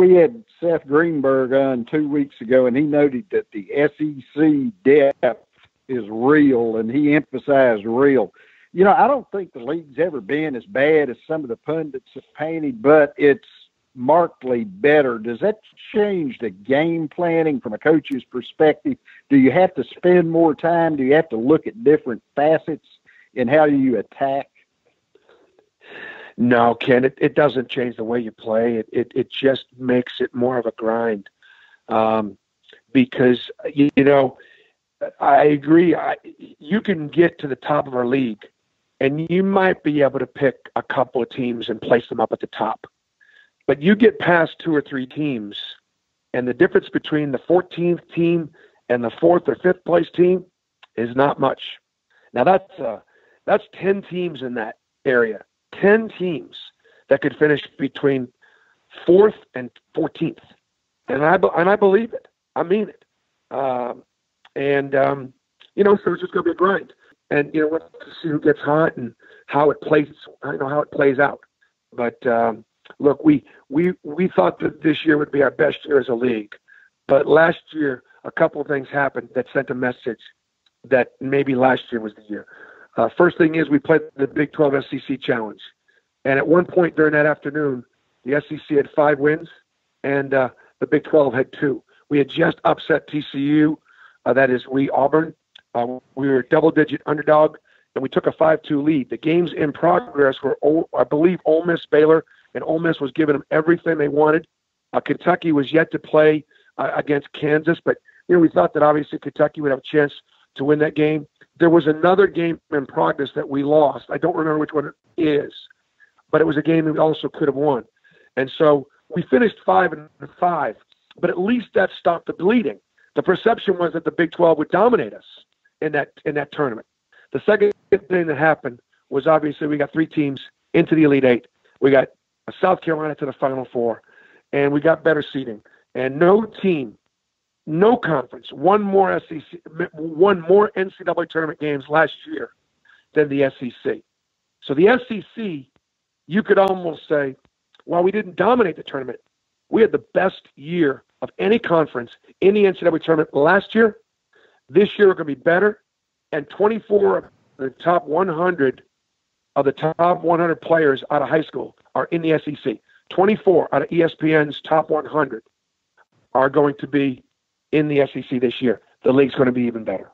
we had Seth Greenberg on 2 weeks ago, and he noted that the SEC depth is real, and he emphasized real. You know, I don't think the league's ever been as bad as some of the pundits have painted, but it's markedly better. Does that change the game planning from a coach's perspective? Do you have to spend more time? Do you have to look at different facets in how you attack? No, Ken, it doesn't change the way you play. It just makes it more of a grind. Because, you know, I agree. You can get to the top of our league, and you might be able to pick a couple of teams and place them up at the top. But you get past 2 or 3 teams, and the difference between the 14th team and the 4th or 5th place team is not much. Now, that's 10 teams in that area. 10 teams that could finish between 4th and 14th. And I believe it. I mean it. You know, so it's just going to be a grind. And, you know, we'll have to see who gets hot and how it plays, how it plays out. But, look, we thought that this year would be our best year as a league. But last year, a couple of things happened that sent a message that maybe last year was the year. First thing is we played the Big 12 SEC Challenge. And at one point during that afternoon, the SEC had 5 wins, and the Big 12 had 2. We had just upset TCU, that is Auburn. We were a double-digit underdog, and we took a 5-2 lead. The games in progress were, I believe, Ole Miss, Baylor, and Ole Miss was giving them everything they wanted. Kentucky was yet to play against Kansas, but you know we thought that obviously Kentucky would have a chance to win that game. There was another game in progress that we lost. I don't remember which one it is, but it was a game that we also could have won. And so we finished 5-5, but at least that stopped the bleeding. The perception was that the Big 12 would dominate us in that tournament. The second thing that happened was obviously we got 3 teams into the Elite Eight. We got South Carolina to the Final Four, and we got better seeding. And no team, no conference, won more NCAA tournament games last year than the SEC. So the SEC, you could almost say, while we didn't dominate the tournament, we had the best year of any conference in the NCAA tournament last year. This year we're going to be better, and 24 of the top 100 players out of high school are in the SEC. 24 out of ESPN's top 100 are going to be in the SEC this year. The league's going to be even better.